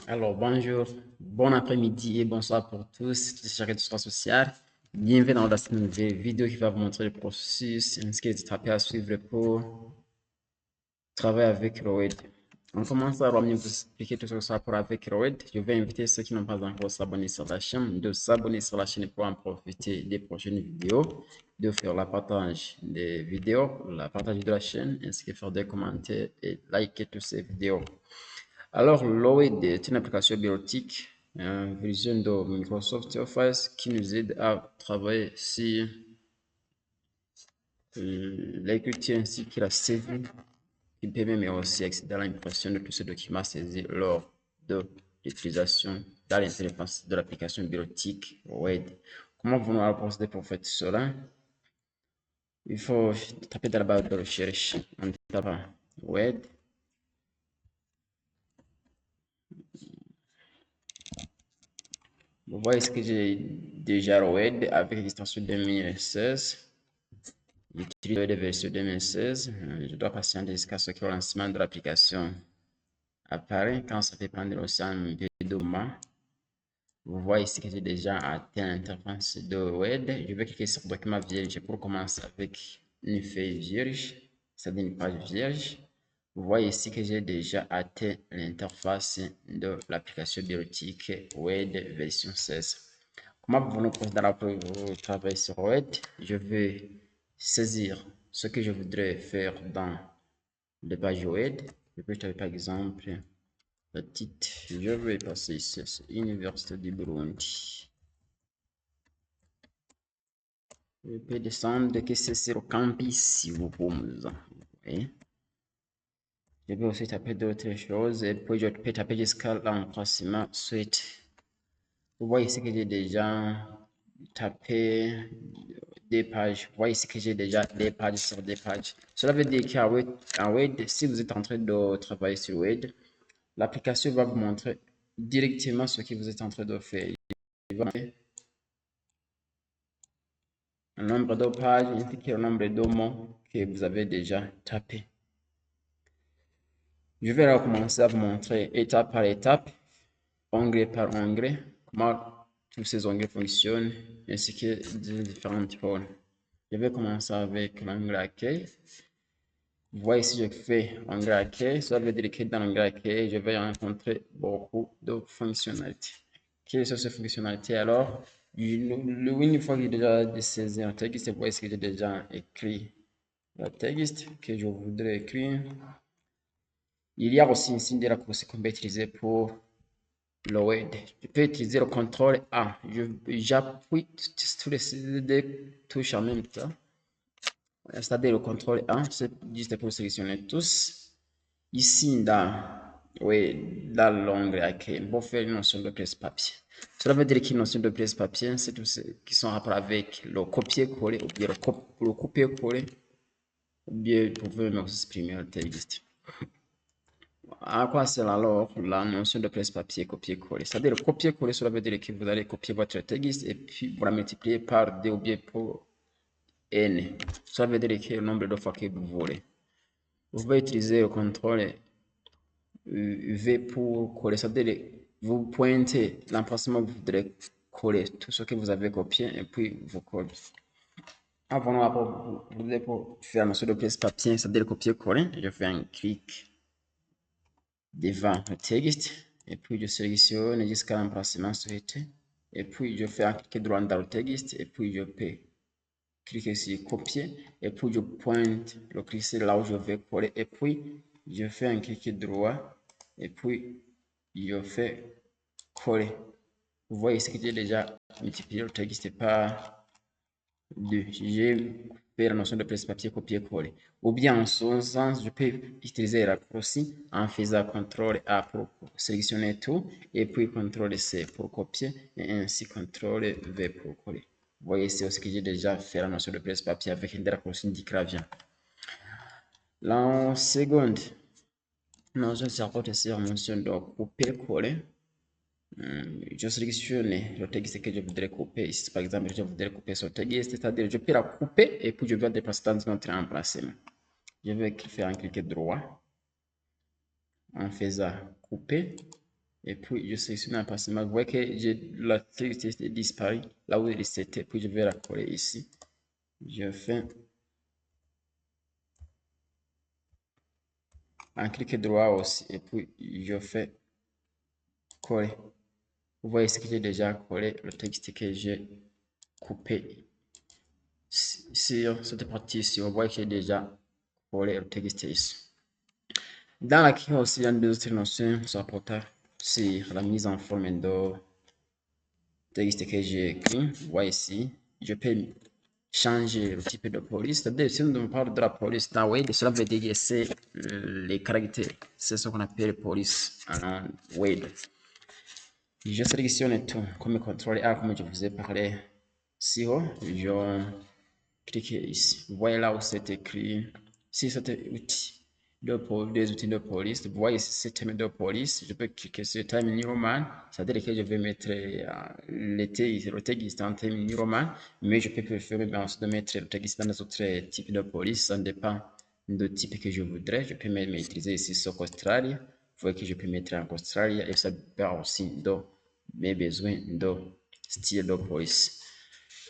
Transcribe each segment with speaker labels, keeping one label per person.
Speaker 1: Alors, bonjour, bon après-midi et bonsoir pour tous, chers du social. Bienvenue dans cette nouvelle vidéo qui va vous montrer le processus ainsi que les étapes à suivre pour travailler avec Roed. On commence à vous expliquer tout ce que ça pour avec Roed. Je vais inviter ceux qui n'ont pas encore s'abonner sur la chaîne de s'abonner sur la chaîne pour en profiter des prochaines vidéos, de faire la partage des vidéos, la partage de la chaîne ainsi que faire des commentaires et liker toutes ces vidéos. Alors, Lloyd est une application bureautique, version de Microsoft Office qui nous aide à travailler sur l'écriture ainsi que la saisie, qui permet mais aussi accéder à l'impression de tous ces documents saisis lors de l'utilisation dans l'interface de l'application bureautique Word. Comment vous allez procéder pour faire cela? Il faut taper dans la barre de recherche en tapant Word. Vous voyez ce que j'ai déjà Word avec l'extension 2016. J'utilise la version 2016. Je dois patienter jusqu'à ce que le lancement de l'application apparaît. Quand ça fait prendre aussi un peu de moment, vous voyez ici que j'ai déjà atteint l'interface de Word. Je vais cliquer sur document vierge pour commencer avec une feuille vierge, c'est-à-dire une page vierge. Vous voyez ici que j'ai déjà atteint l'interface de l'application bureautique Word version 16. Comment vous nous procéder pour travailler sur Word? Je vais saisir ce que je voudrais faire dans le page Word. Je peux taper par exemple le titre. Je vais passer ici, c'est Université du Burundi. Je peux descendre que c'est sur le campus si vous pouvez. Je vais aussi taper d'autres choses et puis je peux taper jusqu'à l'emplacement suite. Vous voyez ici que j'ai déjà tapé des pages. Vous voyez ici que j'ai déjà des pages sur des pages. Cela veut dire qu'en Word, si vous êtes en train de travailler sur Word, l'application va vous montrer directement ce que vous êtes en train de faire. Il va montrer un nombre de pages ainsi que le nombre de mots que vous avez déjà tapé. Je vais recommencer à vous montrer étape par étape, onglet par onglet, comment tous ces onglets fonctionnent ainsi que des différentes formes. Je vais commencer avec l'onglet accueil. Vous voyez ici, je fais onglet accueil. Ça veut dire que dans l'onglet accueil, je vais rencontrer beaucoup de fonctionnalités. Quelles sont ces fonctionnalités alors? Une fois que j'ai déjà saisi un texte, vous voyez que j'ai déjà écrit le texte que je voudrais écrire. Il y a aussi un signe de raccourci qu'on peut utiliser pour le Word. Je peux utiliser le contrôle A. J'appuie sur les touches en même temps. C'est-à-dire le contrôle A, c'est juste pour sélectionner tous. Ici, dans l'onglet accueil, on peut faire une notion de presse-papier. Cela veut dire qu'une notion de presse-papier, c'est tout ce qui sont rapport avec le copier-coller ou bien le copier-coller ou bien vous pouvez même exprimer le texte. À quoi sert alors la notion de presse-papier copier-coller? C'est-à-dire copier-coller, cela veut dire que vous allez copier votre texte et puis vous la multiplier par 2 ou bien pour n. Cela veut dire que le nombre de fois que vous voulez. Vous pouvez utiliser le contrôle V pour coller, c'est-à-dire vous pointez l'emplacement que vous voudrez coller tout ce que vous avez copié et puis vous collez. Avant, vous devez faire la notion de presse-papier, c'est-à-dire copier-coller. Je fais un clic devant le texte et puis je sélectionne jusqu'à l'emplacement souhaité et puis je fais un clic droit dans le texte et puis je peux cliquer sur copier et puis je pointe le curseur là où je vais coller et puis je fais un clic droit et puis je fais coller. Vous voyez ce que j'ai déjà multiplié le texte par 2. J'ai fait la notion de presse-papier copier-coller. Ou bien en ce sens, je peux utiliser le raccourci en faisant CTRL A pour sélectionner tout et puis CTRL C pour copier et ainsi CTRL V pour coller. Vous voyez, c'est ce que j'ai déjà fait la notion de presse-papier avec un raccourci d'Icravia. La seconde notion, c'est encore la notion de couper-coller. Je sélectionne le texte que je voudrais couper. Ici, par exemple, je voudrais couper ce texte, c'est-à-dire je peux la couper et puis je vais déplacer dans un autre emplacement. Je vais faire un clic droit en faisant couper et puis je sélectionne un passement. Vous voyez que j'ai la texte disparu là où il était, puis je vais la coller ici. Je fais un clic droit aussi, et puis je fais coller. Vous voyez ce que j'ai déjà collé, le texte que j'ai coupé sur cette partie ici. Vous voyez que j'ai déjà collé le texte ici. Dans la clé aussi, il y a deux autres notions qui sont apportées sur la mise en forme de texte que j'ai écrit. Vous voyez ici, je peux changer le type de police. C'est-à-dire, si on parle de la police dans Word, cela veut dire que c'est les caractères. C'est ce qu'on appelle police en Word. Je sélectionne tout comme contrôle A, comme je vous ai parlé si haut. Je clique ici. Vous voyez là où c'est écrit. Si c'est outil des outils de police, vous voyez ici c'est thème de police. Je peux cliquer sur Time New Roman. C'est-à-dire que je vais mettre le texte en Time New Roman, mais je peux préférer de mettre le texte dans les autres types de police. Ça dépend du type que je voudrais. Je peux même utiliser ici sur Australia. Vous voyez que je peux mettre en Australia et ça dépend aussi de mes besoins de style de police.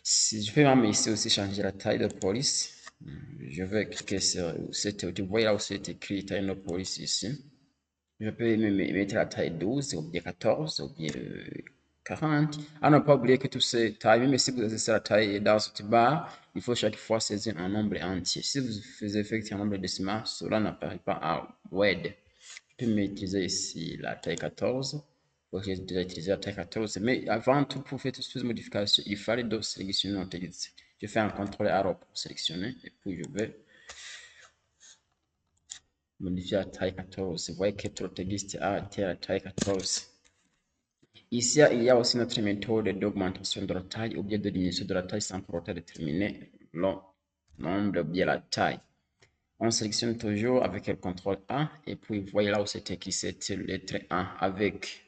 Speaker 1: Si je peux même ici aussi changer la taille de police, je vais cliquer sur cette, vous voyez là où c'est écrit taille de police ici. Je peux mettre la taille 12 ou bien 14 ou bien 40. À ne pas oublier que toutes ces tailles, même si vous avez la taille dans cette barre, il faut chaque fois saisir un nombre entier. Si vous faisiez effectivement un nombre décimal, cela n'apparaît pas à Word. Je peux utiliser ici la taille 14. J'ai déjà utilisé la taille 14. Mais avant tout, pour faire toutes ces modifications, il fallait donc sélectionner un texte. Je fais un contrôle arrow pour sélectionner et puis je vais modifier la taille 14. Vous voyez que tout le texte a été à la taille 14. Ici, il y a aussi notre méthode d'augmentation de la taille ou bien de diminution de la taille sans pour autant déterminer le nombre ou bien la taille. On sélectionne toujours avec le contrôle A et puis vous voyez là où c'est écrit cette lettre A avec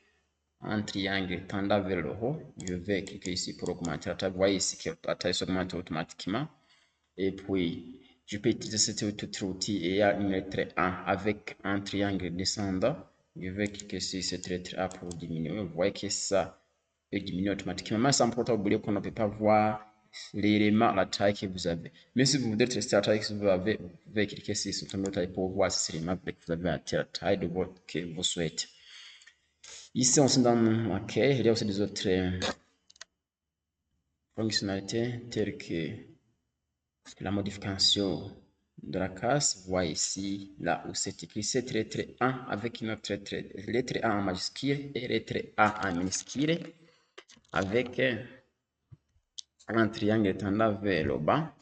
Speaker 1: un triangle tendant vers le haut. Je vais cliquer ici pour augmenter la taille. Vous voyez ici que la taille s'augmente automatiquement. Et puis, je peux utiliser cet autre outil et il y a une lettre A avec un triangle descendant. Je vais cliquer sur cette lettre A pour diminuer. Vous voyez que ça peut diminuer automatiquement. Mais sans pourtant oublier qu'on ne peut pas voir l'élément, la taille que vous avez. Mais si vous voulez tester la taille que vous avez, vous pouvez cliquer sur ce numéro de taille pour voir si l'élément que vous avez atteint la taille de votre que vous souhaitez. Ici, on se donne OK. Il y a aussi des autres fonctionnalités telles que la modification de la classe. Vous voyez ici, là où c'est écrit cette lettre A avec une autre lettre A en majuscule et lettre A en minuscule avec un triangle tendant vers le bas.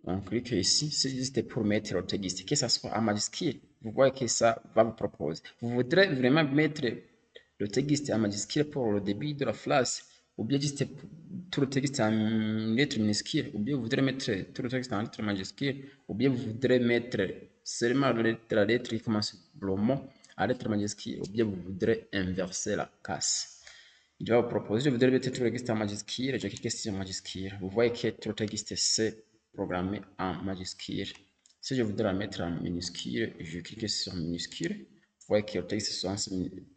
Speaker 1: On clique ici, c'est pour mettre le texte, que ça soit en majuscule. Vous voyez que ça va vous proposer. Vous voudrez vraiment mettre le texte en majuscule pour le début de la phrase, ou bien juste tout le texte en lettres minuscules, ou bien vous voudrez mettre tout le texte en lettres majuscules, ou bien vous voudrez mettre seulement la lettre qui commence le mot en lettres majuscules, ou bien vous voudrez inverser la case. Il va vous proposer, je voudrais mettre tout le texte en majuscule, je clique sur majuscule. Vous voyez que tout le texte c'est programmé en majuscule. Si je voudrais la mettre en minuscule, je clique sur minuscule. Vous voyez que le texte soit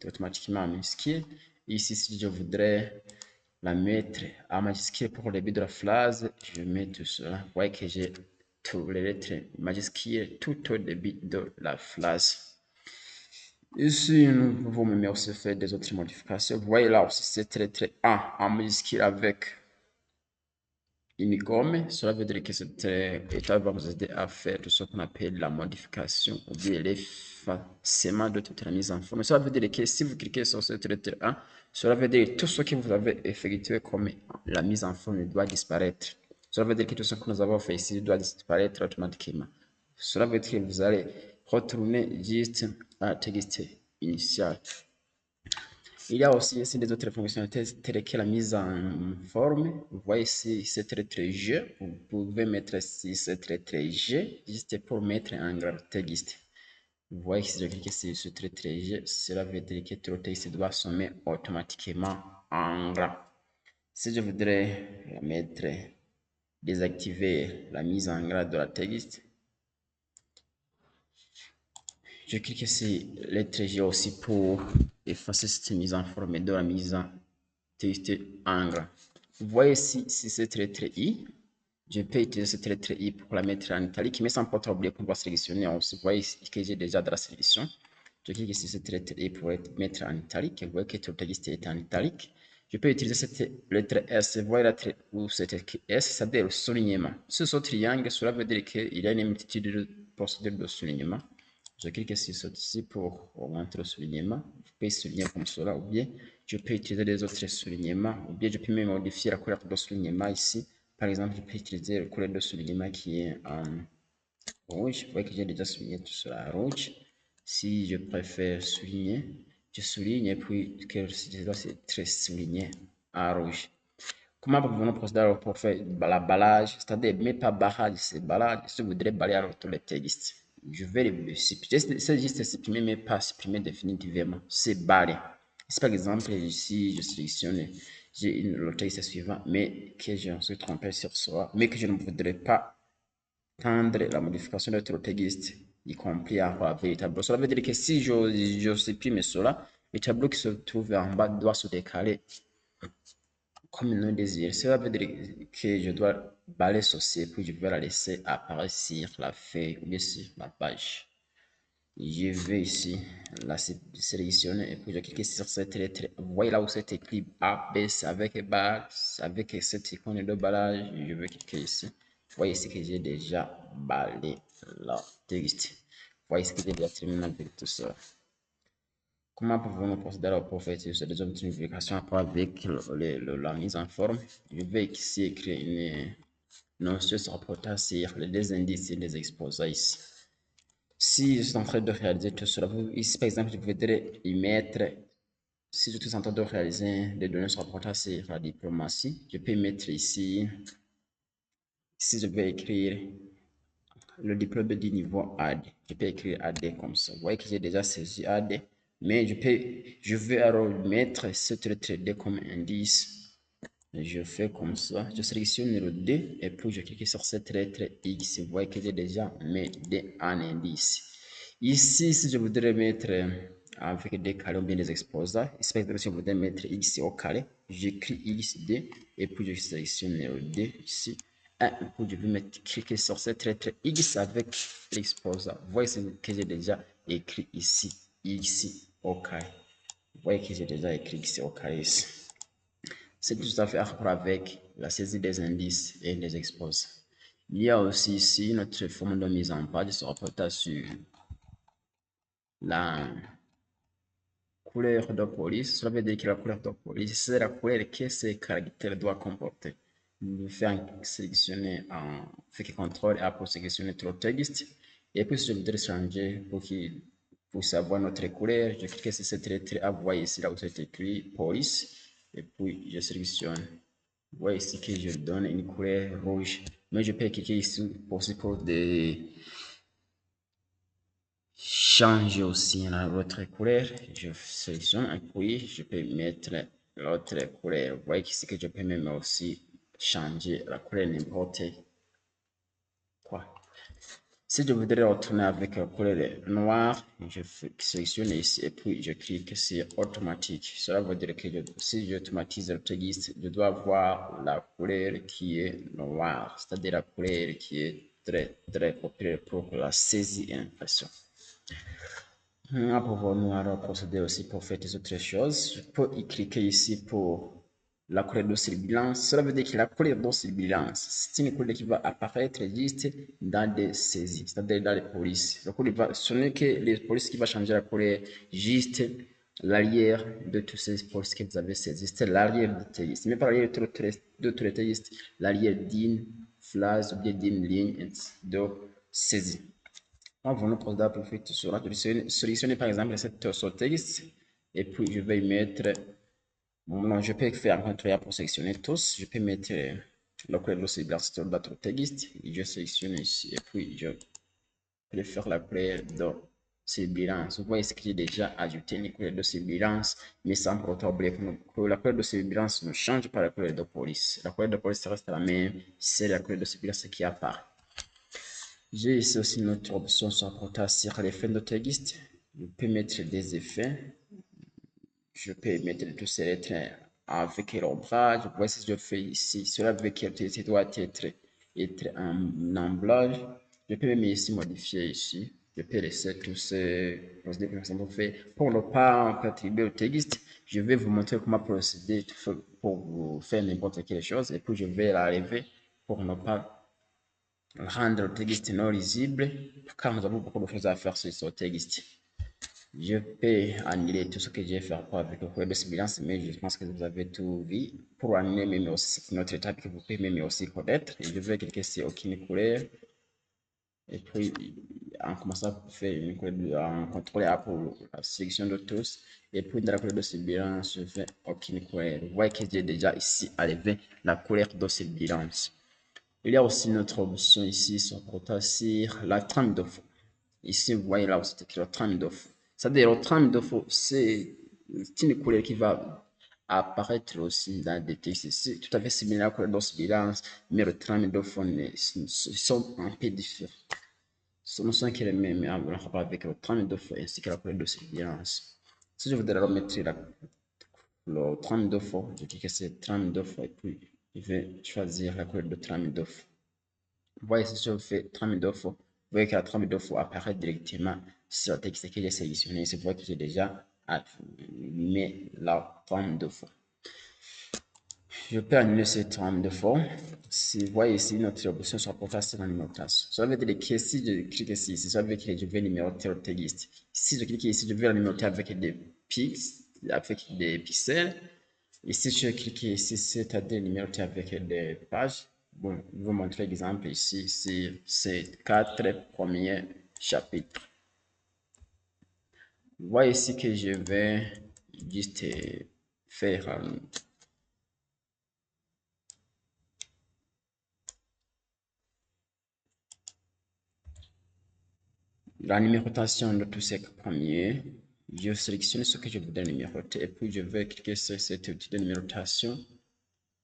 Speaker 1: automatiquement en minuscule. Ici, si je voudrais la mettre en majuscule pour le début de la phrase, je mets tout cela. Vous voyez que j'ai toutes les lettres majuscules tout au début de la phrase. Ici, nous pouvons même aussi faire des autres modifications. Vous voyez là aussi cette lettre A en majuscule avec une gomme. Cela veut dire que cette étape va vous aider à faire tout ce qu'on appelle la modification ou bien l'effacement de toute la mise en forme. Cela veut dire que si vous cliquez sur cette lettre A, cela veut dire que tout ce que vous avez effectué comme la mise en forme doit disparaître. Cela veut dire que tout ce que nous avons fait ici doit disparaître automatiquement. Cela veut dire que vous allez retourner juste à texte initial. Il y a aussi ici des autres fonctionnalités telles que la mise en forme. Vous voyez ici cette lettre G. Vous pouvez mettre ici cette lettre G juste pour mettre en gras texte. Vous voyez que si je clique sur cette lettre G, cela veut dire que tout le texte doit se mettre automatiquement en gras. Si je voudrais la mettre, désactiver la mise en gras de la texte, Je clique sur lettre G aussi pour effacer cette mise en forme de la mise en texte angle. Vous voyez ici, cette lettre I, je peux utiliser cette lettre I pour la mettre en italique, mais sans pas trop oublier qu'on doit sélectionner aussi. Vous voyez ici que j'ai déjà de la sélection. Je clique sur cette lettre I pour mettre en italique. Vous voyez que tout le texte est en italique. Je peux utiliser cette lettre S. Vous voyez la lettre où c'est écrit S, ça veut dire le soulignement. Sur ce triangle, cela veut dire qu'il y a une multitude de procédures de soulignement. Je clique sur ceci pour augmenter le soulignement. Je peux souligner comme cela, ou bien je peux utiliser des autres soulignements, ou bien je peux même modifier la couleur de soulignement ici. Par exemple, je peux utiliser la couleur de soulignement qui est en rouge. Vous voyez que j'ai déjà souligné tout cela en rouge. Si je préfère souligner, je souligne et puis que c'est très souligné en rouge. Comment pouvons-nous procéder pour faire la balage, c'est-à-dire, mais pas barrage, c'est balage. Si vous voudrez balayer tous les textes, je vais le supprimer. C'est juste supprimer, mais pas supprimer définitivement. C'est barré. Si par exemple, ici, je sélectionne, j'ai le texte suivant, mais que je me suis trompé sur soi, mais que je ne voudrais pas prendre la modification de tout le texte, y compris avec le tableau. Cela veut dire que si je supprime cela, le tableau qui se trouve en bas doit se décaler comme nous désire. Cela veut dire que je dois balayer ceci, puis je vais la laisser apparaître sur la feuille ou bien sur la page. Je vais ici la sélectionner et puis je clique sur cette lettre. Vous voyez là où c'est écrit A, B, avec barre, avec cette icône de balage. Je vais cliquer ici. Vous voyez ici que j'ai déjà balayé la texte. Vous voyez ici que j'ai déjà terminé avec tout ça. Comment pouvons-nous procéder pour faire des options de vérification avec la mise en forme? Je vais ici écrire une notion sur portant sur les deux indices et les exposer ici. Si je suis en train de réaliser tout cela, ici par exemple, je voudrais y mettre, si je suis en train de réaliser des données sur portant sur la diplomatie, je peux mettre ici, si je vais écrire le diplôme du niveau AD. Je peux écrire AD comme ça. Vous voyez que j'ai déjà saisi AD, mais je vais alors mettre cette lettre D comme indice. Je fais comme ça. Je sélectionne le D et puis je clique sur cette lettre X. Vous voyez que j'ai déjà mis D en indice. Ici, si je voudrais mettre avec des carrés ou bien des exposants, ici, par exemple, si je voudrais mettre X au carré, j'écris XD et puis je sélectionne le D ici. Et puis je vais cliquer sur cette lettre X avec l'exposant. Vous voyez que j'ai déjà écrit ici, X au carré. Vous voyez que j'ai déjà écrit X au carré ici. C'est tout à fait à rapport avec la saisie des indices et les exposants. Il y a aussi ici notre forme de mise en page se rapportant sur la couleur de police. Cela veut dire que la couleur de police, c'est la couleur que ces caractères doivent comporter. Je fais sélectionner en fait contrôle et pour sélectionner tout le texte. Et puis, si je voudrais changer pour qu'il puisse avoir notre couleur, je clique sur cette lettre A, vous voyez ici là où c'est écrit police. Et puis, je sélectionne. Vous voyez ici que je donne une couleur rouge. Mais je peux cliquer ici pour de changer aussi l'autre couleur. Je sélectionne et puis je peux mettre l'autre couleur. Vous voyez ici que je peux même aussi changer la couleur n'importe quoi. Si je voudrais retourner avec la couleur noire, je sélectionne ici et puis je clique sur automatique. Cela veut dire que si j'automatise le texte, je dois avoir la couleur qui est noire, c'est-à-dire la couleur qui est très populaire pour la saisie et l'impression. Pouvons-nous alors procéder aussi pour faire des autres choses? Je peux y cliquer ici pour la couleur de surveillance. Cela veut dire que la couleur de surveillance, c'est une couleur qui va apparaître juste dans des saisies, c'est-à-dire dans les polices. Ce n'est que les polices qui va changer la couleur, juste l'arrière de tous ces polices que vous avez saisis. C'est l'arrière du texte. Mais par l'arrière de tous les textes, l'arrière d'une phrase ou bien d'une ligne de saisie. Avant procéder pour faire tout cela, je sélectionne par exemple ce texte et puis je vais mettre, non, je peux faire un contrôle pour sélectionner tous, je peux mettre la couleur de ciblage sur d'autres textes, je sélectionne ici et puis je préfère la couleur de ciblage. Vous voyez ce que j'ai déjà ajouté une couleur de ciblage, mais sans pour autant oublier que la couleur de ciblage ne change pas la couleur de police. La couleur de police reste la même, c'est la couleur de ciblage qui apparaît. J'ai ici aussi une autre option sur porter sur l'effet de texte. Je peux mettre des effets. Je peux mettre tous ces lettres avec l'ombrage. Voici ce que je fais ici. Cela avec LTC doit être en ombrage. Je peux même ici modifier ici. Je peux laisser tous ces procédés que nous avons fait. Pour ne pas perturber le texte, je vais vous montrer comment procéder pour vous faire n'importe quelle chose. Et puis je vais l'arriver pour ne pas rendre le texte non lisible, car nous avons beaucoup de choses à faire sur ce texte. Je peux annuler tout ce que j'ai fait avec le courrier de surveillance, mais je pense que vous avez tout vu. Pour annuler même aussi, c'est une autre étape que vous pouvez même aussi connaître. Et je vais cliquer sur aucune couleur. Et puis, en commençant à faire une couleur, en contrôler pour la sélection de tous. Et puis, dans la couleur de surveillance, je fais aucune couleur. Vous voyez que j'ai déjà ici enlevé la couleur de surveillance. Il y a aussi une autre option ici sur la trame de fond. Ici, vous voyez là où c'est écrit la trame de fond. C'est-à-dire, la trame de fond, c'est une couleur qui va apparaître aussi dans des textes. C'est tout à fait similaire à la couleur d'oscillance, mais le trame de fond sont un peu différents. Ce ne sont que les mêmes en rapport avec le trame de fond ainsi que la couleur d'oscillance. Si je voudrais remettre le trame de fond, je clique sur trame de fond et puis je vais choisir la couleur de trame de fond. Vous voyez, si je fais trame de fond, vous voyez que la trame de fond apparaît directement sur le texte que j'ai sélectionné. C'est vrai que j'ai déjà mis la trame de fond. Je peux annuler cette trame de fond. Si vous voyez ici, notre option sur portage sur la numérotation. Ça veut dire que si je clique ici, ça veut dire que je vais numéroter le texte. Si je clique ici, je vais le numéroter avec des pixels. Et si je clique ici, c'est-à-dire numéroter avec des pages. Bon, je vais vous montrer l'exemple ici, c'est ces 4 premiers chapitres. Vous voyez ici que je vais juste faire la numérotation de tous ces premiers. Je sélectionne ce que je voudrais numéroter et puis je vais cliquer sur cet outil de numérotation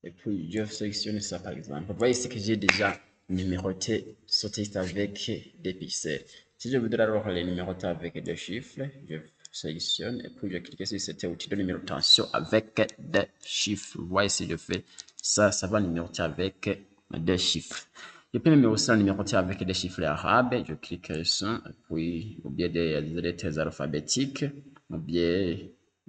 Speaker 1: et puis je sélectionne ça par exemple. Vous voyez ici que j'ai déjà numéroté ce texte avec des pixels. Si je voudrais alors les numéroter avec des chiffres, je sélectionne et puis je clique sur cet outil de numérotation avec des chiffres. Vous voyez si je fais ça, ça va numéroter avec des chiffres. Je peux même aussi numéroter avec des chiffres arabes. Je clique sur, puis ou bien des lettres alphabétiques, ou bien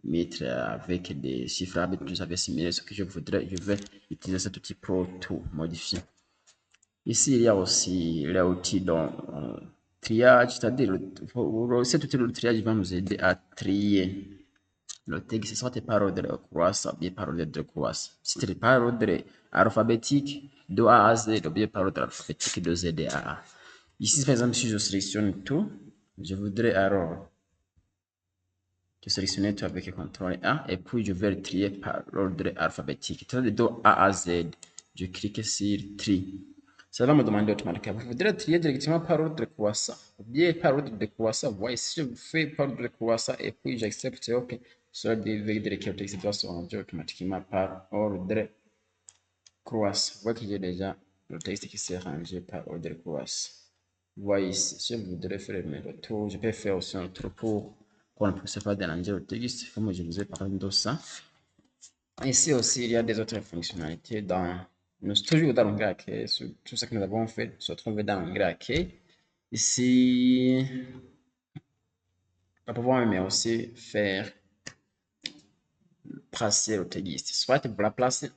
Speaker 1: mettre avec des chiffres arabes plus avec similaires ce que je voudrais. Je vais utiliser cet outil pour tout modifier. Ici, il y a aussi l'outil dans triage, c'est-à-dire cet outil de triage va nous aider à trier le texte, soit par ordre croissant, bien par ordre décroissant. Si c'est par ordre alphabétique, de A à Z, ou bien par ordre alphabétique, de Z à A. Ici, par exemple, si je sélectionne tout, je voudrais alors sélectionner tout avec CTRL A et puis je vais le trier par ordre alphabétique. De A à Z, je clique sur Tri. Ça va me demander automatiquement. Vous voudrez trier directement par ordre croissant ou bien par ordre décroissant. Vous voyez, si je fais par ordre croissant et puis j'accepte OK, cela veut dire que le texte doit se ranger automatiquement par ordre croissant. Vous voyez que j'ai déjà le texte qui s'est rangé par ordre croissant. Vous voyez ici, si je voudrais faire mes retours, je peux faire aussi un retour pour qu'on ne puisse pas déranger le texte, comme je vous ai parlé de ça. Ici aussi, il y a des autres fonctionnalités toujours dans l'onglet Accueil. Tout ce que nous avons fait se trouve dans l'onglet Accueil. Ici, nous pouvons même aussi faire placer le texte. Soit vous la placez à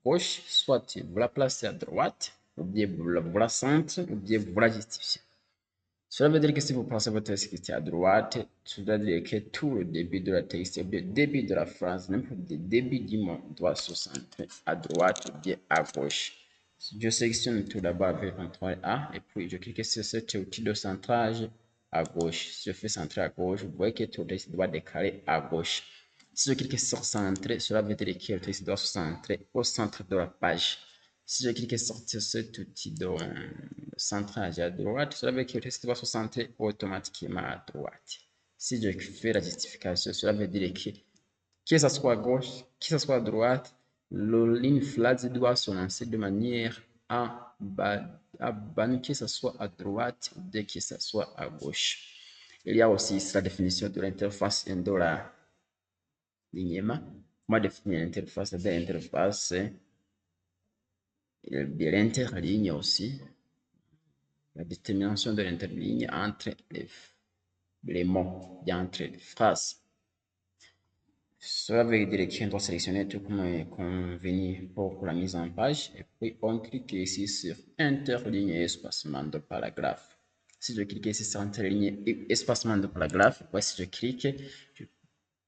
Speaker 1: gauche, soit vous la placez à droite, ou bien vous la centre, ou bien vous la justifiez. Cela veut dire que si vous placez votre texte à droite, cela veut dire que tout le début de la texte, le début de la phrase, n'importe le début du mot doit se centrer à droite ou bien à gauche. Je sélectionne tout d'abord avec CTRL A et puis je clique sur cet outil de centrage à gauche. Si je fais centrer à gauche, vous voyez que tout le texte doit décaler à gauche. Si je clique sur centrer, cela veut dire que le texte doit se centrer au centre de la page. Si je clique sur cet outil de centrage à droite, cela veut dire que le texte va se centrer automatiquement à droite. Si je fais la justification, cela veut dire que ce soit à gauche, que ce soit à droite, la ligne flat doit se lancer de manière à ban, que ce soit à droite ou bien que ce soit à gauche. Il y a aussi la définition de l'interface indolalignement. Comment définir l'interface? L'interface de l'interligne aussi. La détermination de l'interligne entre les mots, entre les phrases. Cela veut dire qu'on doit sélectionner tout comme convenu pour la mise en page et puis on clique ici sur interligne et espacement de paragraphe. Si je clique ici sur interligne et espacement de paragraphe, si je clique, je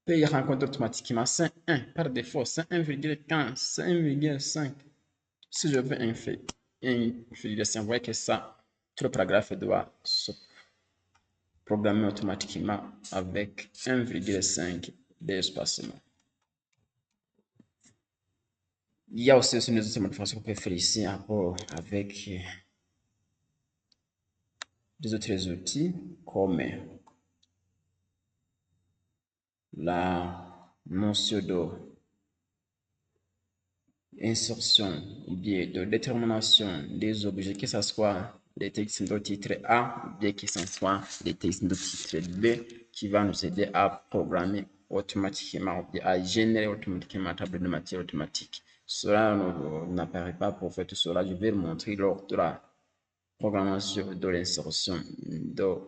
Speaker 1: peux y rencontrer automatiquement 5,1 par défaut, 5,15, 5,5. Si je veux 1,5, vous voyez que ça, tout le paragraphe doit se programmer automatiquement avec 1,5 d'espacement. Il y a aussi une autre modification qu'on peut faire ici avec des autres outils comme la notion d'insertion ou bien de détermination des objets, que ce soit des textes de titre A ou bien que ce soit des textes de titre B qui va nous aider à programmer automatiquement ou bien à générer automatiquement un tableau de matière automatique. Cela n'apparaît pas pour faire tout cela. Je vais le montrer lors de la programmation de l'insertion de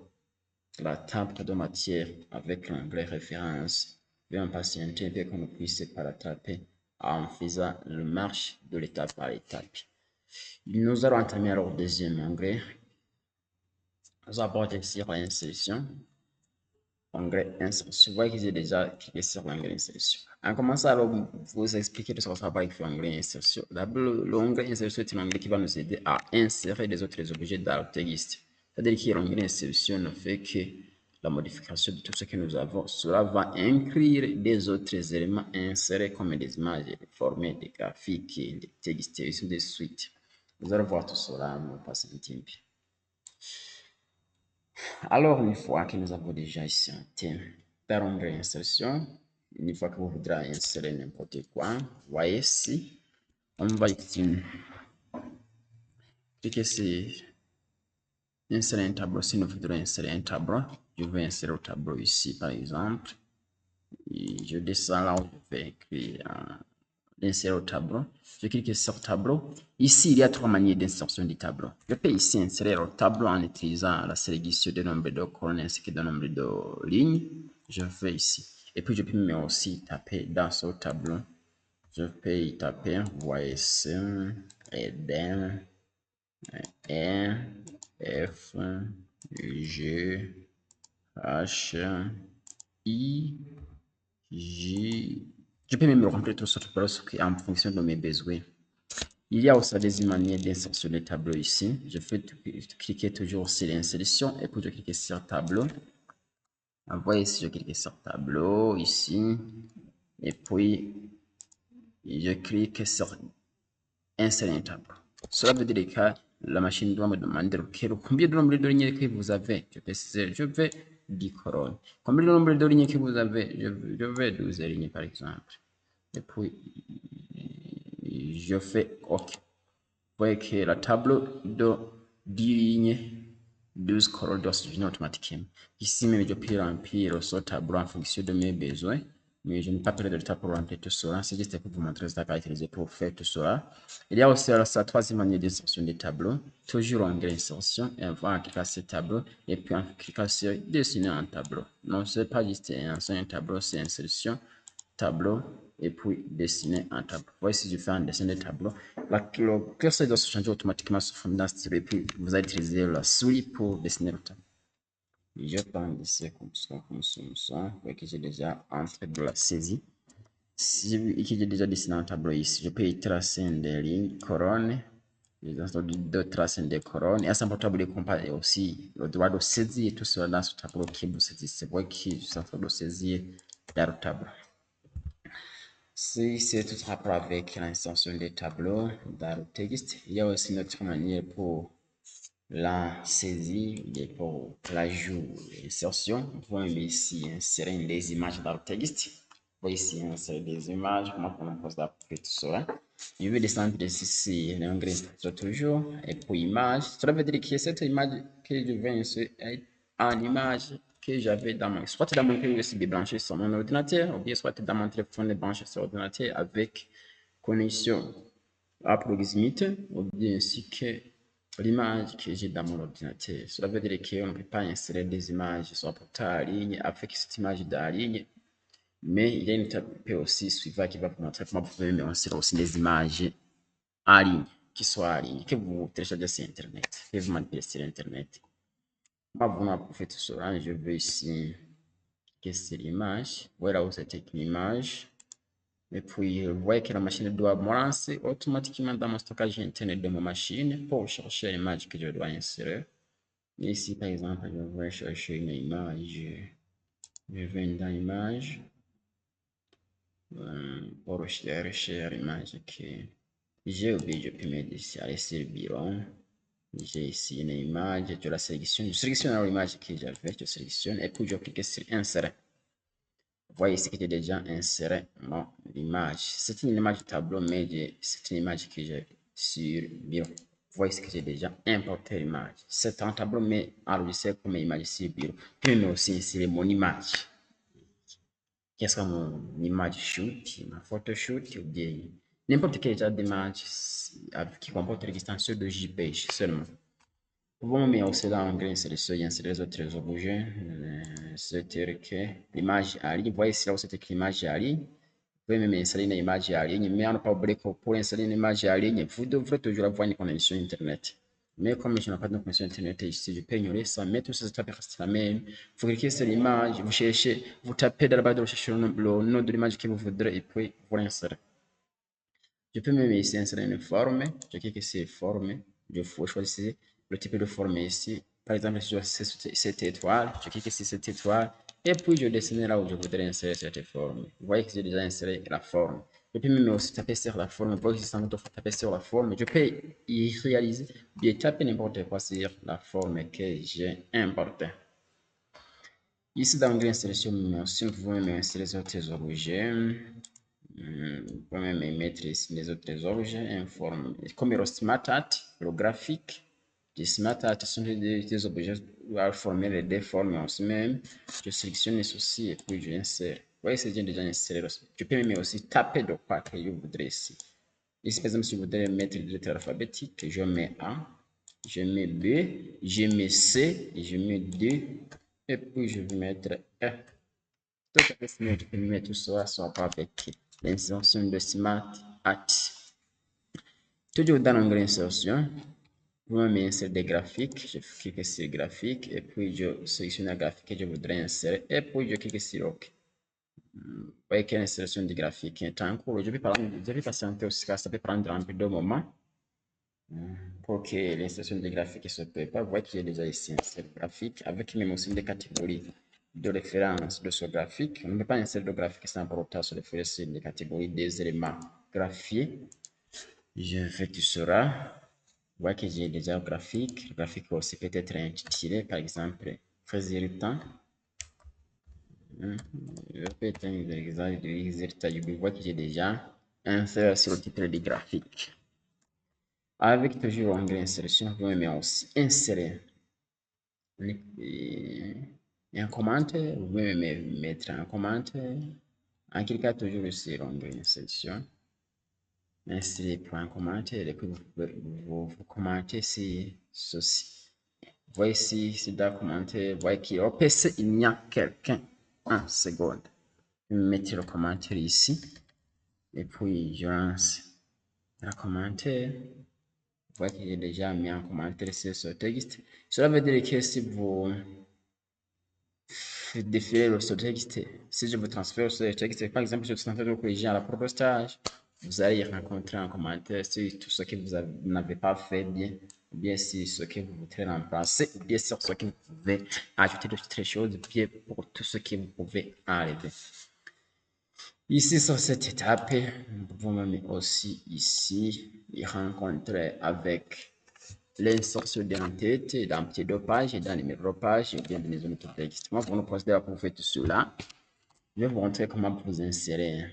Speaker 1: la table de matière avec l'onglet référence. Veuillez patienter dès qu'on puisse pas la taper en faisant le marche de l'étape par étape. Nous allons entamer alors le deuxième onglet. Nous allons ici l'insertion. Onglet insertion. Vous voyez que j'ai déjà cliqué sur l'onglet insertion. En commençant alors vous expliquer de ce qu'on va faire avec l'onglet insertion. D'abord, l'onglet insertion est un onglet qui va nous aider à insérer des autres objets dans le texte. C'est-à-dire que l'onglet insertion ne fait que la modification de tout ce que nous avons. Cela va inclure des autres éléments insérés comme des images, des formats, des graphiques, des textes et ainsi de suite. Vous allez voir tout cela, me passer un petit peu. Alors, une fois que nous avons déjà ici un thème par onglet insertion, une fois que vous voudrez insérer n'importe quoi, voyez ici, on va ici cliquer sur insérer un tableau. Si nous voudrons insérer un tableau, je vais insérer le tableau ici par exemple. Et je descends là où je vais écrire d'insérer au tableau. Je clique sur tableau. Ici, il y a trois manières d'insertion du tableau. Je peux ici insérer le tableau en utilisant la sélection de nombre de colonnes ainsi que de nombre de lignes. Je fais ici. Et puis, je peux aussi taper dans ce tableau. Je peux y taper, vous voyez ici, Eden, E, F, G, H, I, J. Je peux même remplir tout ce tableau en fonction de mes besoins. Il y a aussi des manières d'insertion des tableaux ici. Je vais cliquer toujours sur l'insertion et puis je clique sur tableau. Vous voyez ici, je clique sur tableau ici. Et puis, je clique sur insérer un tableau. Cela veut dire que la machine doit me demander combien de nombre de lignes que vous avez. Je vais 10 colonnes. Combien de nombre de lignes que vous avez? Je vais 12 lignes par exemple. Et puis, je fais OK. Vous voyez que la tableau de 10 lignes, 12 colonnes doit se finir automatiquement. Ici même, je peux remplir ce tableau en fonction de mes besoins. Mais je n'ai pas pris de temps pour remplir tout cela. C'est juste pour vous montrer ce à utiliser pour faire tout cela. Il y a aussi la troisième manière d'insertion des tableaux. Toujours en insertion. Et on va cliquer sur tableau. Et puis on clique sur dessiner un tableau. Non, ce n'est pas juste un tableau, c'est insertion, tableau et puis dessiner un tableau. Voici, je fais un dessin de tableau. Le curseur doit se changer automatiquement sur fond d'un stylo et puis vous allez utiliser la souris pour dessiner le tableau. Je prends ici comme ça. Vous voyez que j'ai déjà entré de la saisie. Si j'ai déjà dessiné un tableau ici, je peux y tracer des lignes, couronnes, de tracer des couronnes. Et à ce tableau de comparer aussi le droit de saisir tout cela dans ce tableau qui vous saisit. C'est vrai que je suis en train de saisir dans le tableau. C'est tout rapport avec l'insertion des tableaux dans le texte. Il y a aussi une autre manière pour la saisie et pour l'ajout et l'insertion. Vous pouvez ici insérer des images dans le texte. voyez ici, insérer des images. Comment on procède pour faire tout cela? Je vais descendre ici, l'onglet toujours, et puis image. Cela veut dire que cette image que je vais insérer est en image que j'avais dans mon, soit dans mon clé USB branché sur mon ordinateur, ou bien soit dans mon téléphone branché sur l'ordinateur avec connexion à proximité, ou bien ainsi que l'image que j'ai dans mon ordinateur. Cela veut dire qu'on ne peut pas insérer des images sur un portail en ligne avec cette image en ligne, mais il y a une étape aussi suivante qui va vous montrer comment vous pouvez insérer aussi des images en ligne, qui soient en ligne, que vous téléchargez sur Internet, que vous manipulez sur Internet. Moi, pour faire tout cela, je veux ici que c'est l'image. Voilà où c'était une image. Et puis, vous voyez que la machine doit me lancer automatiquement dans mon stockage Internet de ma machine pour chercher l'image que je dois insérer. Ici, par exemple, je vais chercher une image. Je vais dans l'image pour chercher l'image que j'ai oublié. Je peux mettre ici à sur le bureau. J'ai ici une image, je la sélectionne. Je sélectionne l'image que j'avais, je sélectionne et puis je clique sur insérer. Vous voyez ici que j'ai déjà inséré l'image. C'est une image de tableau, mais c'est une image que j'ai sur bureau. Vous voyez ici que j'ai déjà importé l'image. C'est un tableau, mais enregistré comme image sur bureau. Puis mais aussi insérer mon image. Qu'est-ce que mon image shoot, ma photo shoot, ou bien n'importe quel genre d'image qui comporte l'existence de JPEG seulement. Pouvons mais aussi dans l'onglet insérer les autres objets, c'est-à-dire que l'image en ligne, vous voyez ici là où c'est écrit image en ligne, vous pouvez même insérer une image en ligne, mais on n'a pas oublié que pour insérer une image en ligne, vous devrez toujours avoir une connexion Internet. Mais comme je n'ai pas de connexion Internet ici, je peux ignorer ça, mais tout ça, c'est la même. Vous cliquez sur l'image, vous cherchez, vous tapez dans la barre de recherche le nom de l'image que vous voudrez et puis vous l'insérez. Je peux même ici insérer une forme. Je clique sur forme. Je choisir le type de forme ici. Par exemple, si je choisis cette étoile, je clique sur cette étoile et puis je dessine là où je voudrais insérer cette forme. Vous voyez que j'ai déjà inséré la forme. Je peux même aussi taper sur la forme. Vous voyez que c'est en taper sur la forme. Je peux y réaliser, bien taper n'importe quoi sur la forme que j'ai importée. Ici, dans l'onglet insertion, nous pouvons même insérer les autres objets. Vous pouvez même mettre ici les autres objets en forme, comme le smart art, le graphique. Les smart art sont des objets à former les deux formes aussi même. Je sélectionne ceci et puis je insère. Vous voyez, c'est déjà inséré. Je peux même aussi taper de quoi que je voudrais ici. Ici, par exemple, si je voudrais mettre les lettres alphabétiques, je mets A, je mets B, je mets C, je mets D, et puis je vais mettre E. Tout à fait simple, je peux mettre tout ça sur avec l'insertion de Smart Art. Toujours dans l'onglet insertion, vous m'insérer des graphiques, je clique sur graphique et puis je sélectionne la graphique que je voudrais insérer et puis je clique sur OK. Vous voyez que l'insertion du graphique est en cours. Je vais patienter aussi, ça peut prendre un peu de moment pour que l'insertion du graphique se prépare. Vous voyez qu'il y a déjà ici un graphique avec même aussi des catégories de référence de ce graphique. On ne peut pas insérer le graphique sans pour autant se référer sur les catégories des éléments graphiés. Je fais tout cela. Vous voyez que j'ai déjà un graphique. Le graphique aussi peut être intitulé, par exemple, résultat. Je peux être un exemple de résultat. Vous voyez que j'ai déjà inséré sur le titre du graphique. Avec toujours l'onglet insertion, vous pouvez aussi insérer un commentaire. Vous pouvez mettre un commentaire. En cliquant toujours sur l'onglet insertion, insérez pour un commentaire et puis vous commentez ceci. Vous voyez ici, c'est dans le commentaire, vous voyez qu'il PC, il y a quelqu'un en seconde. Je vais mettre le commentaire ici et puis je lance le commentaire. Vous voyez que j'ai déjà mis un commentaire sur ce texte. Cela veut dire que si vous défilez ce texte, si je vous transfère ce texte, par exemple, je vous transfère le corriger à la propre stage, vous allez y rencontrer un commentaire sur tout ce que vous n'avez pas fait bien, ou bien sur ce que vous voudrez remplacer, ou bien sur ce que vous pouvez ajouter d'autres choses, bien pour tout ce que vous pouvez enlever. Ici, sur cette étape, nous pouvons même aussi ici y rencontrer avec l'insertion d'entête, dans petit deux pages, dans les numéros pages, et bien dans les zones de texte. Moi, pour nous procéder à prouver tout cela, Je vais vous montrer comment vous insérer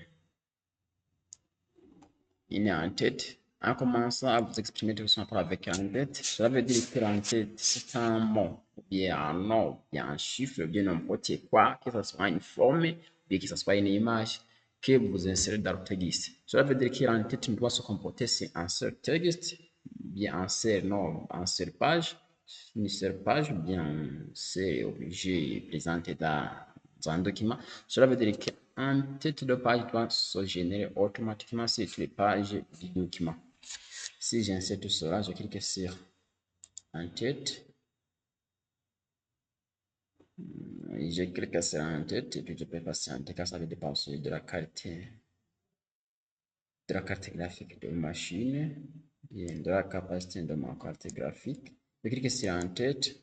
Speaker 1: une en-tête. En commençant à vous exprimer tout simplement avec en-tête, cela veut dire que l'en-tête, c'est un mot, ou bien un nom, ou bien un chiffre, ou bien n'importe quoi, que ce soit une forme, ou bien que ce soit une image que vous insérez dans le texte. Cela veut dire que l'en-tête doit se comporter sur un seul texte, bien un seul nom, un seul page, une seule page, bien c'est obligé présenté dans un document. Cela veut dire qu'un titre de page doit se générer automatiquement sur toutes les pages du document. Si j'insère tout cela, je clique sur un titre, je clique sur un titre et puis je peux patienter car ça veut dépasser de la carte graphique de machine, bien de la capacité de ma carte graphique. Je clique sur en tête.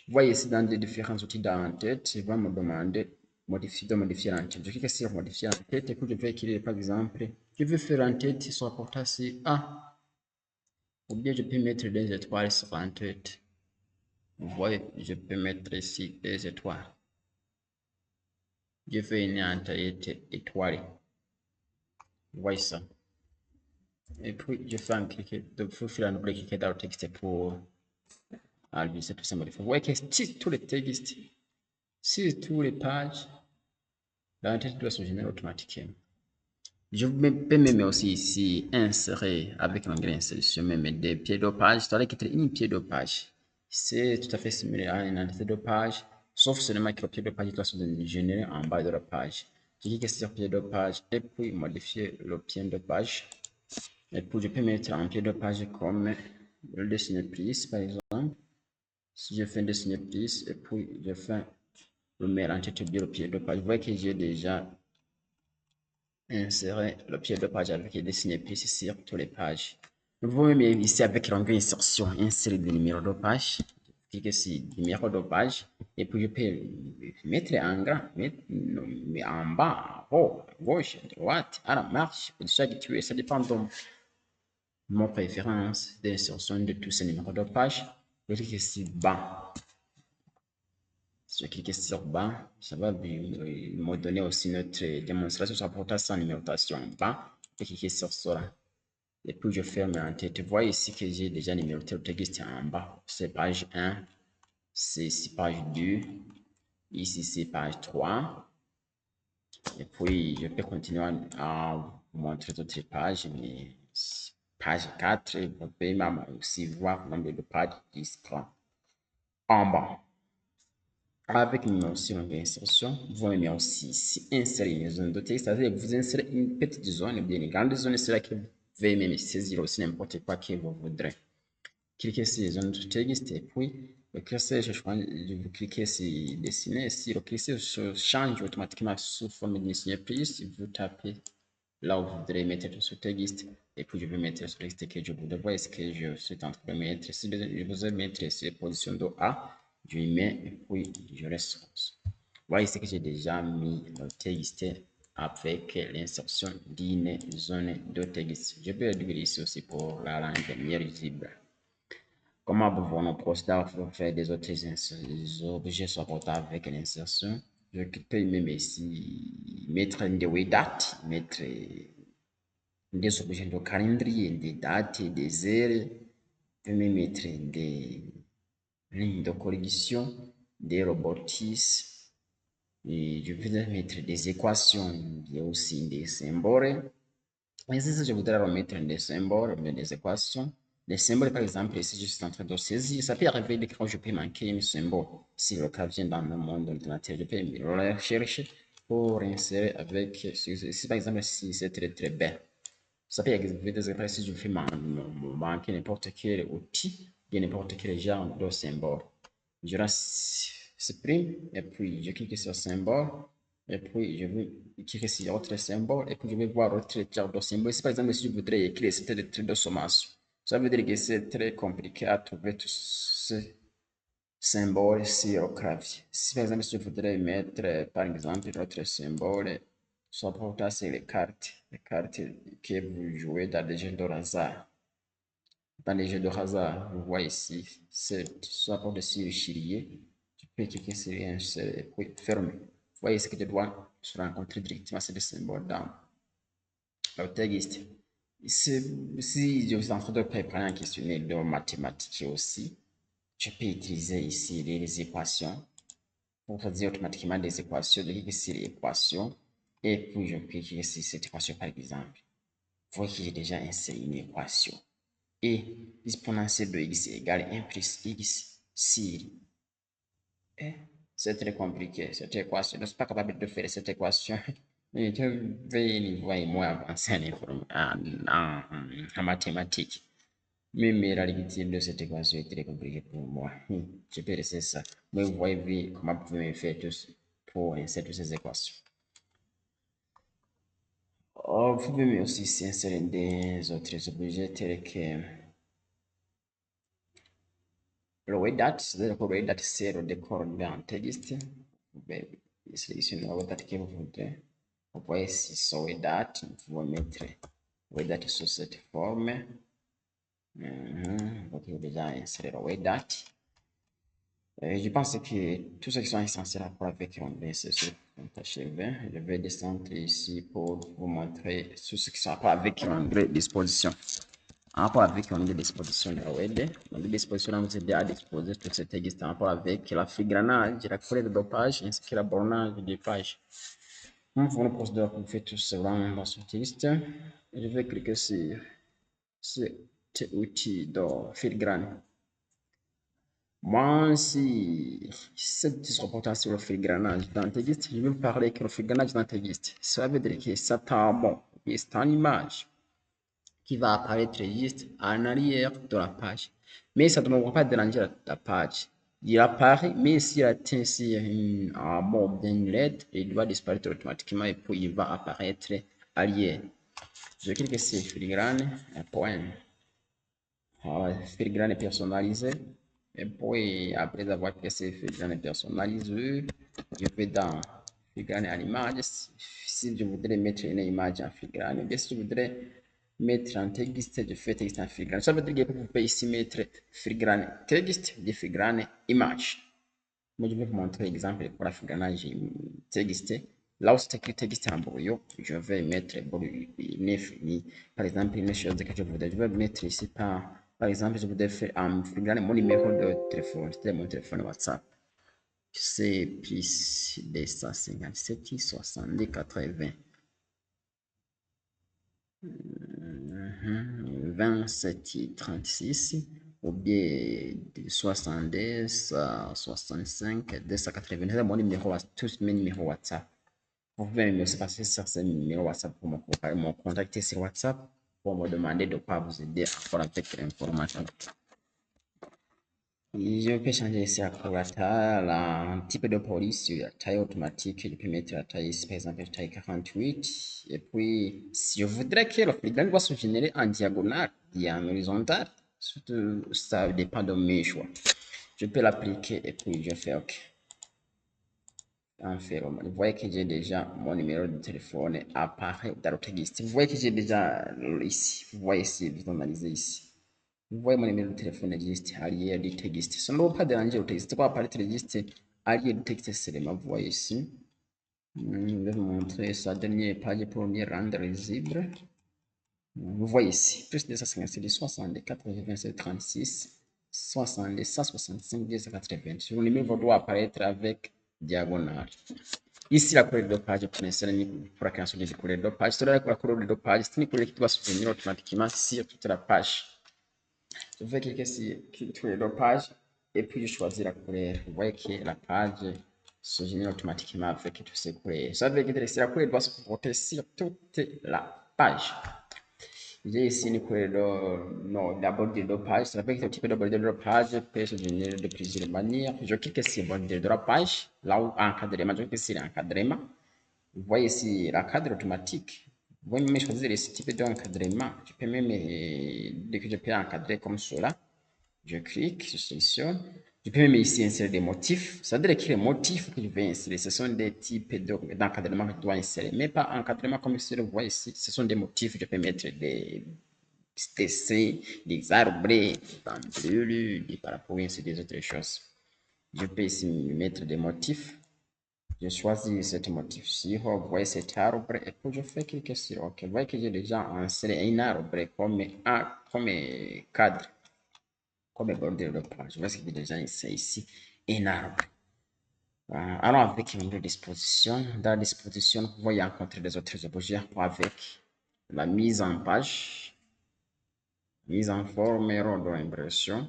Speaker 1: Vous voyez ici dans les différents outils d'en tête, il va me demander de modifier en tête. Je clique sur modifier en tête et puis je vais écrire par exemple, je veux faire en tête soit porté sur A, ou bien je peux mettre des étoiles sur en tête. Vous voyez, je peux mettre ici des étoiles. Je fais une en tête étoile. Vous voyez ça. Et puis je fais un clic, de faire un double clic dans le texte pour enlever tout ça modifier. Vous voyez que si tous les textes, si toutes les pages, l'entête doit se générer automatiquement. Je peux même aussi ici insérer avec l'onglet insertion même des pieds de page. C'est-à-dire qu'il y a une pied de page. C'est tout à fait similaire à une entité de page, sauf seulement que le pied de page doit se générer en bas de la page. Je clique sur pied de page et puis modifier le pied de page. Et puis je peux mettre un pied de page comme le dessiner plus par exemple. Si je fais un dessiner plus et puis je fais le mettre en tête du pied de page, vous voyez que j'ai déjà inséré le pied de page avec les dessiner plus sur toutes les pages. Vous voyez même ici avec l'onglet insertion, insérer des numéros de page. Cliquez sur numéro de page et puis je peux mettre en grand, mettre en bas, en haut, à gauche, à droite, à la marche, pour chaque tuer, ça dépend de mon préférence d'insertion de tous ces numéros de page. Je clique sur bas. Si je clique sur bas, ça va me donner aussi notre démonstration sur la portation numérotation bas. Je clique sur cela. Et puis je ferme en tête. Vous voyez ici que j'ai déjà numéroté le texte en bas. C'est page 1, c'est ici page 2, ici c'est page 3. Et puis je peux continuer à vous montrer d'autres pages, mais page 4, vous pouvez même aussi voir le nombre de pages qui se prend en bas. Avec une mention d'insertion, vous pouvez aussi insérer une zone de texte, c'est-à-dire vous insérez une petite zone ou bien une grande zone, c'est là que vous pouvez même saisir aussi n'importe quoi que vous voudrez. Cliquez sur les zones de texte et puis le curseur, vous cliquez sur dessiner. Si le curseur change automatiquement sous forme de dessiner plus, vous tapez là où vous voudrez mettre ce texte et puis je vais mettre ce texte que je voudrais voir ce que je suis en train de mettre. Si je veux mettre ces positions de A, je y mets et puis je laisse. Voyez ce que j'ai déjà mis le texte avec l'insertion d'une zone de texte. Je vais réduire ici aussi pour la rendre mieux lisible. Comment pouvons-nous procéder pour faire des autres objets supportables avec l'insertion? Je peux même ici mettre des dates, mettre des objets de calendrier, des dates, des heures, je peux mettre des lignes de correction, des robotismes, et je peux mettre des équations, et aussi des symboles. Ici, si je voudrais remettre des symboles, des équations, les symboles, par exemple, ici, je suis en train de saisir, ça peut arriver quand je peux manquer un symbole. Si le cas vient dans le monde ordinateur, je peux le rechercher pour insérer avec, si par exemple, si c'est très très belle. Ça peut arriver si je fais manquer n'importe quel outil, bien n'importe quel genre de symbole. Je reste supprime et puis je clique sur symbole et puis je vais cliquer sur autre symbole et puis je vais voir autre genre de symbole. Si par exemple si je voudrais écrire cette lettre de sommation, ça veut dire que c'est très compliqué à trouver tous ces symboles sur le clavier. Si par exemple si je voudrais mettre par exemple autre symbole, soit pour c'est les cartes que vous jouez dans les jeux de hasard. Dans les jeux de hasard, vous voyez ici, c'est soit pour dessus le chilier, tu peux cliquer sur un, puis fermer. Vous voyez ce que je dois je rencontre directement ce symbole dans le texte. Si je vous en train de préparer un questionnaire de mathématiques aussi, je peux utiliser ici les équations pour résoudre automatiquement des équations, de cliquer sur l'équation et puis je clique sur cette équation par exemple. Vous voyez que j'ai déjà inséré une équation. Et l'exponentielle de x égale 1 plus x sur c'est très compliqué, cette équation. Je ne suis pas capable de faire cette équation. Et je vais niveau moins avancé en mathématiques. Mais la réalité de cette équation est très compliquée pour moi. Je peux laisser ça. Mais vous voyez comment vous pouvez faire tous pour insérer toutes ces équations. Vous pouvez aussi insérer des autres objets tels que le way date, c'est-à-dire que le way date c'est le décor d'un texte. Vous pouvez sélectionner le way date que vous voudrez. Vous pouvez ici sur way date, vous pouvez mettre way date sur cette forme. Vous pouvez déjà insérer le way date. Je pense que tout ce qui sont essentiels à faire avec l'onglet, c'est ce qu'on achevé. Je vais descendre ici pour vous montrer tout ce qui sont à faire avec l'onglet disposition. En rapport avec l'onglet disposition de la web, l'onglet disposition va vous aider à disposer tout ce texte en rapport avec la filigrane, la couleur de page ainsi que la bornage des pages. Nous pouvons procéder pour faire tout cela dans ce texte. Je vais cliquer sur cet outil de filigrane. Moi, si cette disreportage sur le filigranage dans texte, je vais vous parler que le filigranage dans texte, ça veut dire que c'est un mot, c'est une image qui va apparaître juste en arrière de la page. Mais ça ne va pas déranger la page. Il apparaît, mais s'il atteint sur un mot bien une lettre, il doit disparaître automatiquement et puis il va apparaître ailleurs. Je clique sur filigrane, un point. Filigrane personnalisé. Et puis, après avoir cliqué sur filigrane personnalisé, je vais dans filigrane à l'image. Si je voudrais mettre une image en filigrane, bien si je voudrais mettre un texte, je fais texte en filigrane. Ça veut dire que vous pouvez ici mettre filigrane texte, de filigrane image. Moi, je vais vous montrer l'exemple pour la filigrane texte. Là où c'est écrit texte en brouillon, je vais mettre par exemple une chose que je vais mettre ici par exemple, je voudrais faire un filigrane mon numéro de téléphone, c'était mon téléphone WhatsApp. C'est plus 257 70 80 27 36 ou bien 70 65 280. C'est mon numéro, tous mes numéros WhatsApp. Vous pouvez me passer sur ce numéro WhatsApp pour me contacter sur WhatsApp pour me demander de quoi vous aider encore avec l'information. Je peux changer ici à un type de police, la taille automatique, je peux mettre la taille ici, par exemple, la taille 48. Et puis, si je voudrais que le filigrane doit se générer en diagonale et en horizontal, ça dépend de mes choix. Je peux l'appliquer et puis je fais OK. Vous voyez que j'ai déjà mon numéro de téléphone apparaît dans le texte. Vous voyez que j'ai déjà ici. Vous voyez ici, visualisez ici. Vous voyez mon numéro de téléphone existe, allié du texte. Ça ne va pas déranger le texte. Pas apparaître juste allié du texte seulement. Vous voyez ici. Je vais vous montrer sa dernière page pour mieux rendre lisible. Vous voyez ici, plus de 257, 60, 87, 36, 60, 165, 280. Sur le numéro doit apparaître avec diagonale. Ici, la couleur de page pour la création de couleur de page. C'est la couleur de page, c'est une couleur qui doit se venir automatiquement sur toute la page. Je vais cliquer sur couleur de page et puis je choisis la couleur. Vous voyez que la page se génère automatiquement avec toutes ces couleurs. Ça veut dire que la couleur doit se porter sur toute la page. J'ai ici une couleur de, non, la bordure de page. Ça veut dire que le type de bordure de page peut se générer de plusieurs manières. Je clique sur bordure de la page, là où encadrement, je clique sur l'encadrement. Vous voyez ici l'encadre automatique. Vous pouvez même choisir les types d'encadrement. Je peux même, dès que je peux encadrer comme cela, je clique, je sélectionne. Je peux même ici insérer des motifs. Ça veut dire que les motifs que je vais insérer, ce sont des types d'encadrement que je dois insérer, mais pas encadrement comme vous le voyez ici. Ce sont des motifs. Je peux mettre des dessins, des arbres, des banderoles, des parapluies, ainsi des autres choses. Je peux ici mettre des motifs. Je choisis ce motif-ci, vous voyez cet arbre, et puis je fais cliquer sur OK. Vous voyez que j'ai déjà inséré un arbre comme cadre, comme bordure de page. Je vois que j'ai déjà inséré ici un arbre. Alors avec une disposition, dans la disposition, vous voyez rencontrer des autres objets avec la mise en page, mise en forme, erreur de l'impression.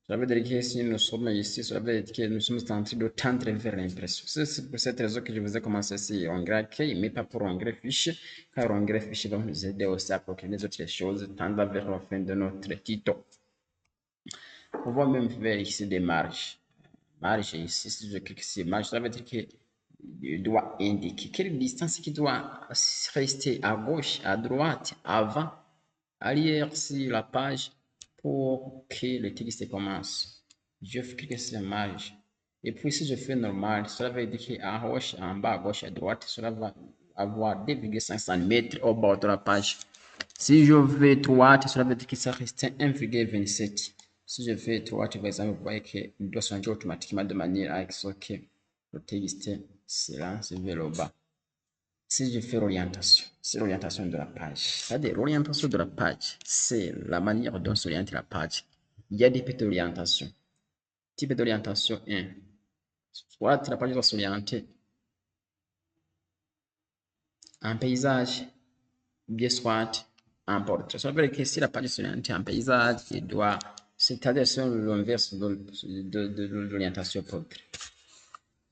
Speaker 1: Ça veut dire que si nous sommes ici, ça veut dire que nous sommes en train de tendre vers l'impression. C'est pour cette raison que je vous ai commencé ici onglet accueil, mais pas pour onglet fichier, car onglet fichier va nous aider aussi à procurer les autres choses, tendre vers la fin de notre tuto. On va même faire ici des marges. Marge ici, si je clique sur marge, ça veut dire que je dois indiquer quelle distance qui doit rester à gauche, à droite, avant, arrière sur la page pour que le texte commence. Je clique sur marge. Et puis si je fais normal, cela veut dire qu'en gauche, en bas, à gauche, à droite, cela va avoir 2,5 cm au bord de la page. Si je fais droite, cela veut dire que ça reste 1,27. Si je fais droite, par exemple, vous voyez qu'il doit changer automatiquement de manière à ce que le texte s'élance vers le bas. Si je fais l'orientation, c'est l'orientation de la page. C'est-à-dire, l'orientation de la page, c'est la manière dont s'oriente la page. Il y a des petites orientations. Type d'orientation 1. Soit la page doit s'orienter en paysage, bien soit en portrait. Ça veut dire que si la page s'oriente en paysage, il doit, c'est-à-dire sur l'inverse de l'orientation portrait.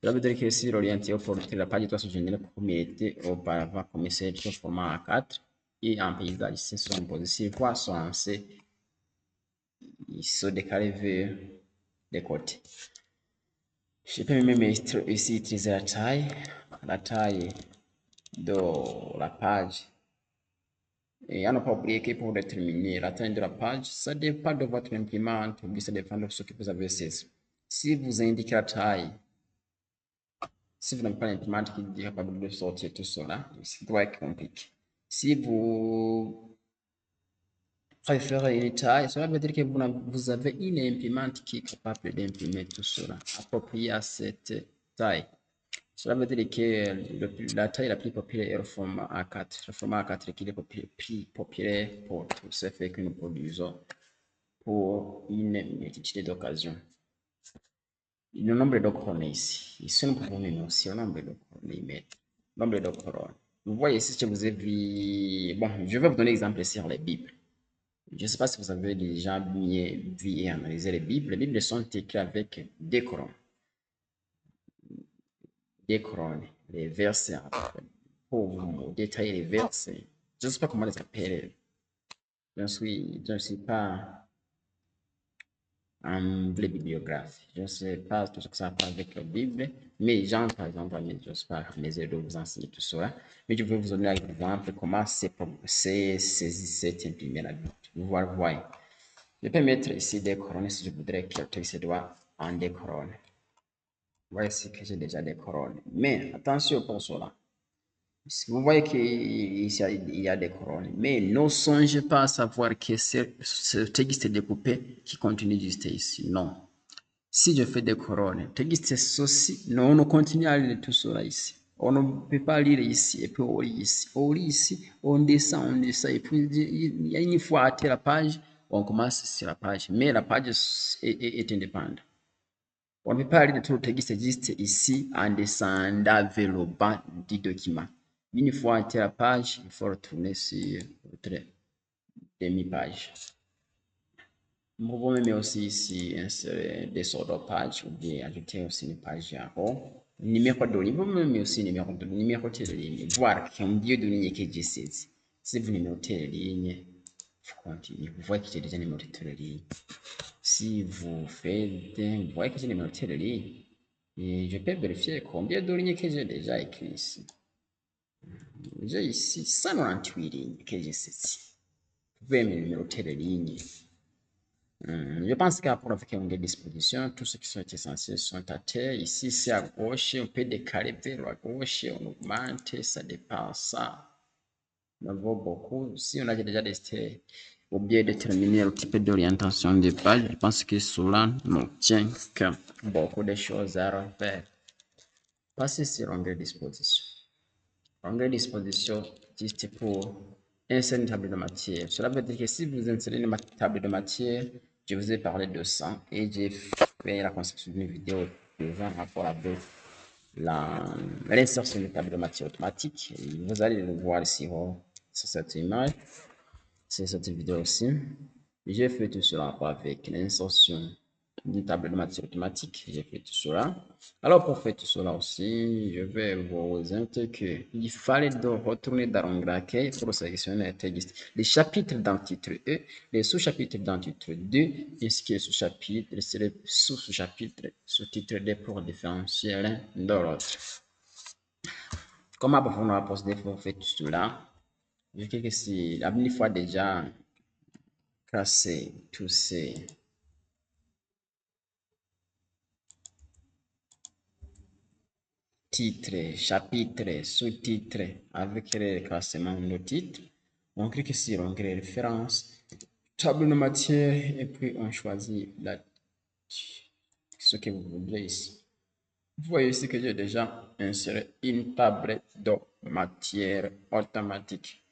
Speaker 1: Cela veut dire que si l'orienté au portrait, la page doit se générer comme il était auparavant, comme c'est au format A4 et en paysage, c'est son position. Quoi sont lancés, ils se décalent vers les côtés. Je peux même ici utiliser la taille de la page. Et à ne pas oublier que pour déterminer la taille de la page, ça dépend de votre imprimante ou bien ça dépend de ce que vous avez saisi. Si vous indiquez la taille, si vous n'avez pas l'imprimante qui est capable de sortir tout cela, ça doit être compliqué. Si vous préférez une taille, cela veut dire que vous avez une imprimante qui est capable d'imprimer tout cela, approprié à cette taille. Cela veut dire que la taille la plus populaire est le format A4. Le format A4 qui est le plus populaire pour tous ces faits que nous produisons pour une multitude d'occasions. Le nombre de couronnes ici. Ici, nous pouvons même aussi le nombre de couronnes mettre. Nombre de couronnes. Vous voyez ici, je vous ai vu. Bon, je vais vous donner exemple sur les Bibles. Je ne sais pas si vous avez déjà vu et analysé les Bibles. Les Bibles sont écrites avec des couronnes. Des couronnes. Les versets. Pour vous détailler les versets. Je ne sais pas comment les appeler. Je ne suis pas un vrai bibliographe. Je ne sais pas tout ce que ça parle avec la Bible, mais Jean, par exemple, je ne sais pas mes de vous enseigner tout cela. Mais je vais vous donner un exemple comment c'est imprimé la Bible. Vous voyez. Je peux mettre ici des couronnes si je voudrais que le texte soit en des couronnes. Vous voyez ici que j'ai déjà des couronnes. Mais attention pour cela. Vous voyez qu'il y a des couronnes, mais ne songez pas à savoir que ce texte découpé qui continue juste ici. Non. Si je fais des couronnes, le texte ceci, non, on continue à lire tout cela ici. On ne peut pas lire ici et puis on lit ici. On lit ici, on descend, et puis il y a une fois à la page, on commence sur la page, mais la page est indépendante. On ne peut pas lire tout le texte juste ici en descendant vers le bas du document. Une fois à la page, il faut retourner sur votre demi-page. Vous pouvez même aussi ici insérer des autres pages ou bien ajouter aussi une page en haut. Numéro de ligne, vous pouvez même aussi numéro de ligne, voir combien de lignes que j'ai saisi. Si vous numérotez les lignes, vous continuez. Vous voyez que j'ai déjà numéroté toutes les lignes. Si vous faites, vous voyez que j'ai numéroté les lignes. Et je peux vérifier combien de lignes que j'ai déjà écrit ici. J'ai ici 198 lignes que j'ai saisies. Vous pouvez me numéroter les lignes. Je pense qu'après avec une disposition, tout ce qui sont essentiels sont à terre. Ici, c'est à gauche, on peut décaler vers la gauche, on augmente, ça dépasse ça. On vaut beaucoup. Si on a déjà testé ou bien déterminer le type d'orientation des pages, je pense que cela nous tient que beaucoup de choses à refaire. Passez sur l'onglet disposition. L'onglet disposition juste pour insérer une table de matière. Cela veut dire que si vous insérez une table de matière, je vous ai parlé de ça et j'ai fait la construction d'une vidéo devant rapport avec l'insertion de table de matière automatique. Et vous allez le voir ici sur cette image, sur cette vidéo aussi. J'ai fait tout cela avec l'insertion d'une table de matière automatique. J'ai fait tout cela. Alors, pour faire tout cela aussi, je vais vous indiquer qu'il fallait donc retourner dans l'onglet accueil pour sélectionner les chapitres dans le titre E, les sous-chapitres dans le titre 2, ainsi que les sous-chapitres, les sous-chapitres, sous-titre D pour différencier l'un de l'autre. Comment pouvons-nous procéder pour faire tout cela? Je sais que si la première fois déjà cassé tous ces titres, chapitres, sous-titres avec le classement de titres. On clique sur l'onglet référence, table de matière et puis on choisit ce que vous voulez ici. Vous voyez ici que j'ai déjà inséré une table de matière automatique.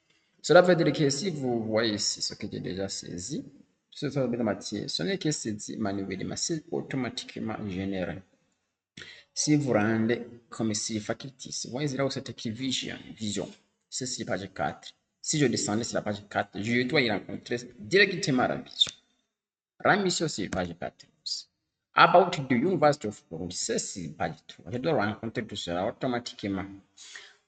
Speaker 1: Cela veut dire que si vous voyez ici ce que j'ai déjà saisi, cette table de matière, ce n'est que saisi manuellement, c'est automatiquement généré. Si vous rendez comme ici faculty, vous voyez là où c'est écrit vision, c'est sur la page 4. Si je descendais sur la page 4, je dois y rencontrer directement la vision. La mission sur la page 4. About the University of Burundi, c'est sur la page 3. Je dois rencontrer tout cela automatiquement.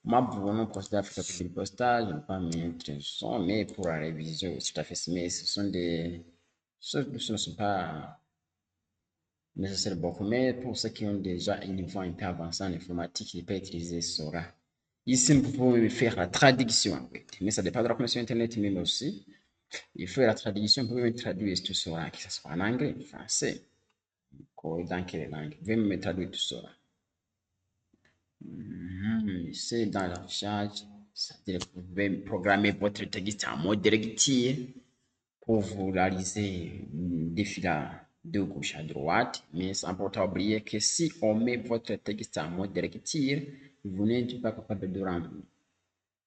Speaker 1: Moi, pour mon procédé à faire le postage, je ne vais pas mettre son, mais pour la révision, c'est tout à fait, mais ce sont des, ce ne sont pas nécessaire beaucoup, mais pour ceux qui ont déjà un niveau un peu avancé en informatique, ils peuvent utiliser Sora. Ici, vous pouvez faire la traduction, mais ça dépend de la connexion Internet, même aussi. Il faut la traduction, vous pouvez traduire tout Sora, que ce soit en anglais, en français, ou dans quelle langue. Vous pouvez me traduire tout Sora. C'est dans l'affichage, c'est-à-dire que vous pouvez programmer votre texte en mode directif pour vous réaliser défiler de gauche à droite, mais sans pourtant oublier que si on met votre texte en mode directive, vous n'êtes pas capable de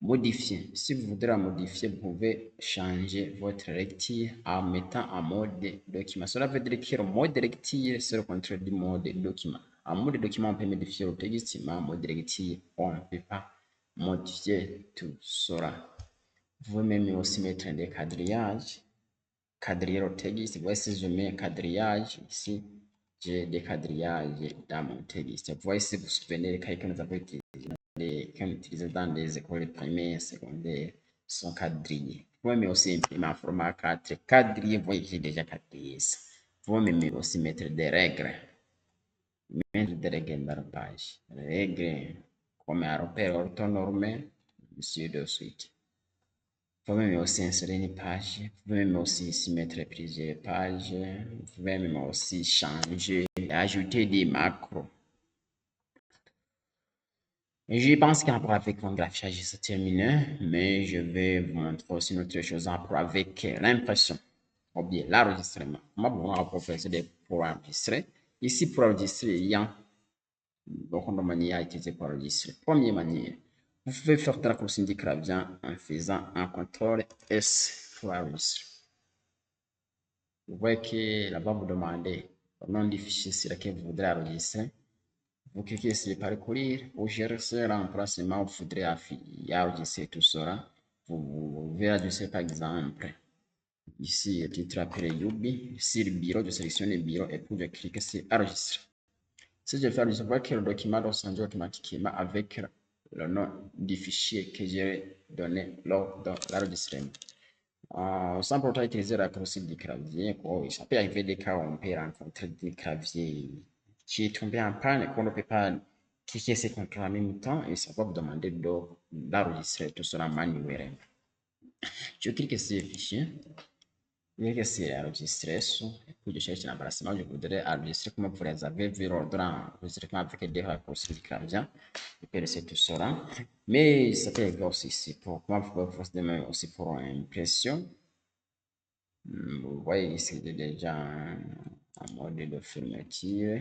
Speaker 1: modifier. Si vous voudrez modifier, vous pouvez changer votre directive en mettant en mode document. Cela veut dire que le mode directive, c'est le contraire du mode document. En mode document, on peut modifier le texte, mais en mode directive, on ne peut pas modifier tout cela. Vous pouvez même aussi mettre des quadrillages. Quadriller le texte. Voici je mets un quadrillage ici. J'ai des quadrillages dans mon texte. Voici vous souvenez les cahiers que nous avons utilisés dans les écoles primaires, secondaires, sont quadrillés. Vous pouvez aussi imprimer en format 4. Quadrillé, vous voyez que j'ai déjà quadrillé ça. Vous pouvez aussi mettre des règles. Mettre des règles dans la page. Règles comme un repère orthonormé, monsieur de suite. Vous pouvez même aussi insérer une page, vous pouvez même aussi ici mettre plusieurs pages, vous pouvez même aussi changer et ajouter des macros. Et je pense qu'en rapport avec mon graphiage, c'est terminé, mais je vais vous montrer aussi une autre chose en rapport avec l'impression, ou bien l'enregistrement. Moi, on va procéder pour enregistrer. Ici, pour enregistrer, il y a beaucoup de manières à utiliser pour enregistrer. Première manière, vous pouvez faire de la course du clavier en faisant un contrôle S pour enregistrer. Vous voyez que là-bas, vous demandez le nom du fichier sur lequel vous voudrez enregistrer. Vous cliquez sur parcourir, vous cherchez l'emplacement où vous voudrez enregistrer tout cela. Vous pouvez enregistrer par exemple ici le titre appelé Yubi. Sur le bureau, je sélectionne le bureau et puis je clique sur enregistrer. Si je fais enregistrer, vous voyez que le document doit changer automatiquement avec le nom du fichier que j'ai donné lors de l'enregistrement. Sans pourtant utiliser la raccourci du clavier, ça peut arriver des cas où on peut rencontrer des claviers qui est tombé en panne et qu'on ne peut pas cliquer ces contrôles en même temps et ça va vous demander d'enregistrer tout cela manuellement. Je clique sur le fichier, je clique sur enregistrer et puis je cherche l'emplacement. Je voudrais enregistrer comme vous les avez vu lors de l'enregistrement avec des raccourcis du clavier. Je peux laisser tout cela. Mais ça peut arriver aussi pour moi, vous pouvez procéder aussi pour impression. Vous voyez ici, j'ai déjà un mode de fermeture.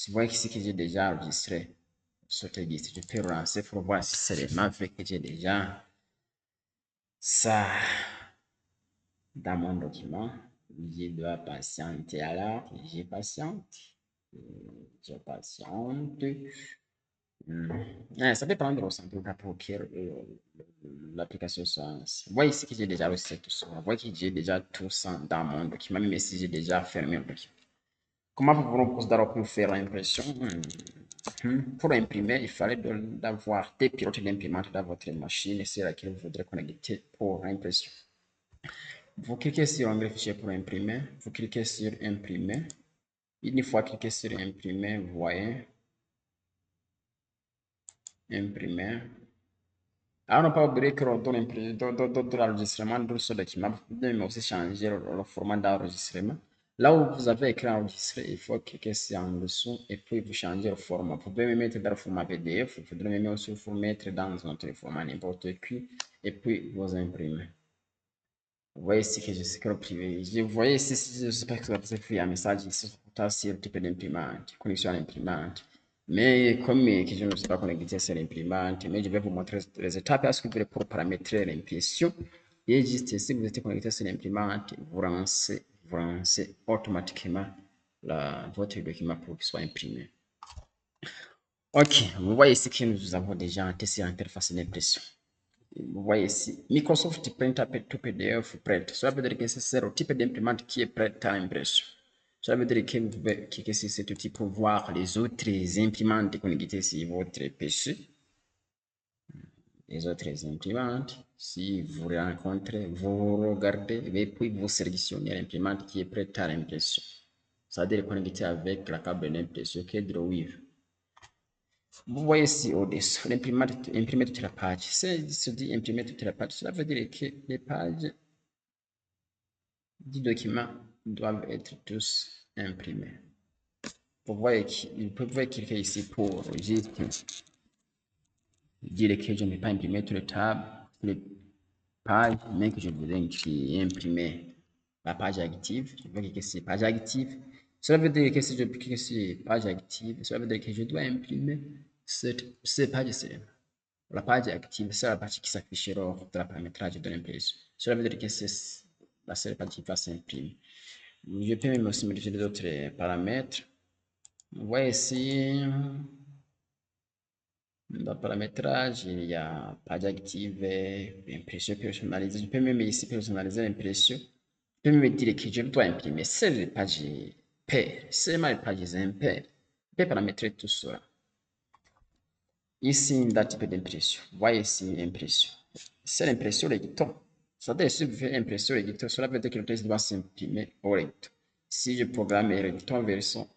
Speaker 1: Vous voyez ici que j'ai déjà enregistré sauter ici. Je peux relancer pour voir si c'est les maps que j'ai déjà ça dans mon document. Je dois patienter alors. Je patiente. Je patiente. Ça peut prendre aussi un peu pour que l'application soit. Vous voyez ici que j'ai déjà reçu tout ça. Vous voyez que j'ai déjà tout ça dans mon document, même si j'ai déjà fermé le document. Comment pouvons-nous procéder pour faire l'impression? Pour imprimer, il fallait d'avoir des pilotes d'imprimante dans votre machine, c'est laquelle vous voudrez connecter pour l'impression. Vous cliquez sur l'onglet fichier pour imprimer, vous cliquez sur imprimer. Une fois cliqué sur imprimer, vous voyez imprimer. Alors, on pas oublier que dans l'enregistrement de ce document, vous pouvez aussi changer le format d'enregistrement. Là où vous avez écrit enregistré, il faut cliquer sur en dessous et puis vous changez le format. Vous pouvez me mettre dans le format PDF, vous pouvez même aussi vous mettre dans notre format n'importe qui et puis vous imprimer. Vous voyez ici que je suis que le privé. Vous voyez ici, je sais pas que vous avez fait un message ici sur le type d'imprimante, connexion à l'imprimante. Mais comme que je ne sais pas connecté sur l'imprimante, mais je vais vous montrer les étapes à ce que vous voulez pour paramétrer l'impression. Et juste ici, vous êtes connecté sur l'imprimante, vous lancez automatiquement votre document pour qu'il soit imprimé. Ok, vous voyez ici que nous avons déjà testé l'interface d'impression. Vous voyez ici, Microsoft Printer to PDF prêt. Cela veut dire que c'est le type d'imprimante qui est prêt à l'impression. Cela veut dire que vous pouvez cliquer sur cet outil pour voir les autres imprimantes connectées sur votre PC. Les autres imprimantes, si vous rencontrez, vous regardez et puis vous sélectionnez l'imprimante qui est prête à l'impression. Ça veut dire connecté avec la câble d'impression qui est Drawwave. Vous voyez ici au-dessus, imprimer toute la page. Si se dit imprimer toute la page, cela veut dire que les pages du document doivent être tous imprimées. Vous pouvez cliquer ici pour juste dire que je n'ai pas imprimé toutes les pages, mais que je voudrais imprimer la page active. Je vais cliquer sur page active. Cela veut dire que si je clique sur page active, cela veut dire que je dois imprimer cette page-ci. La page active, c'est la partie qui s'affiche lors de la paramétrage de l'impression. Cela veut dire que c'est la seule partie qui va s'imprimer. Je peux même aussi modifier d'autres paramètres. Vous voyez ici, dans le paramétrage, il y a page active, impression personnalisée. Je peux même ici personnaliser l'impression. Je peux même dire que je dois imprimer seules les pages paires, seulement les pages impaires. Je peux paramétrer tout cela. Ici, dans le type d'impression. Vous voyez ici l'impression. C'est l'impression recto. Ça veut dire si vous faites impression recto, cela veut dire que le texte doit s'imprimer au recto. Si je programme recto version,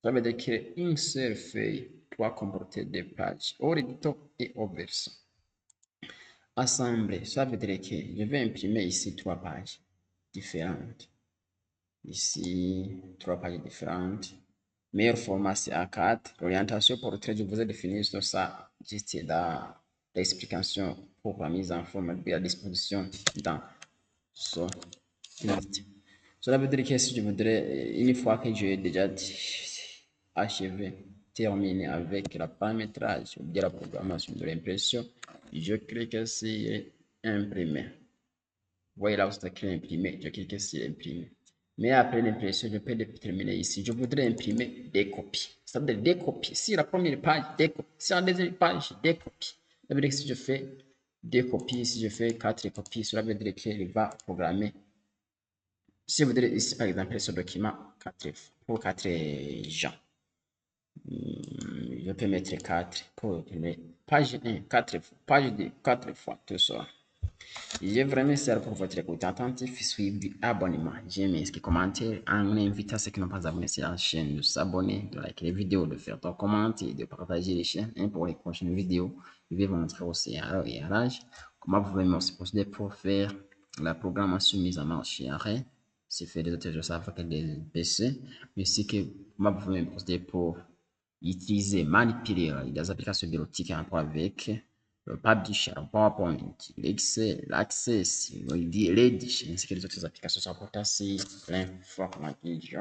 Speaker 1: ça veut dire qu'une seule feuille doit comporter des pages au recto et au verso. Assembler, ça veut dire que je vais imprimer ici 3 pages différentes. Ici, 3 pages différentes. Meilleur format, c'est A4. L'orientation portrait, je vous ai défini sur ça juste dans l'explication pour la mise en forme à la disposition dans ce liste. Cela veut dire que si je voudrais, une fois que j'ai déjà achevé, terminé avec le paramétrage ou bien la programmation de l'impression, je clique sur imprimer. Vous voyez là où c'est écrit imprimer, je clique sur imprimer. Mais après l'impression, je peux déterminer ici. Je voudrais imprimer des copies. Ça veut dire des copies. Si la première page, des copies. Si la deuxième page, des copies. Ça veut dire que si je fais des copies, si je fais 4 copies, cela veut dire qu'il va programmer. Si je voudrais ici, par exemple, ce document pour 4 gens. Je peux mettre 4 pour page 1, 4 page 2, 4 fois, tout ça. Je vous remercie pour votre écoute attentive, suivi, abonnement, j'aime, ce qui commenter, en invitant ceux qui n'ont pas abonné sur la chaîne de s'abonner, de liker les vidéos, de faire ton commentaire, de partager les chaînes. Et pour les prochaines vidéos, je vais vous montrer aussi à l'heure et à l'âge comment vous pouvez aussi procéder pour faire la programmation mise en marche chez Arrêt. C'est fait des autres choses avec des PC, mais c'est que comment vous pouvez procéder pour utiliser, manipuler les applications bureautiques en rapport avec le Publisher, PowerPoint, l'Excel, l'Access, l'Edition, ainsi que les autres applications sont pour tasser l'informatique.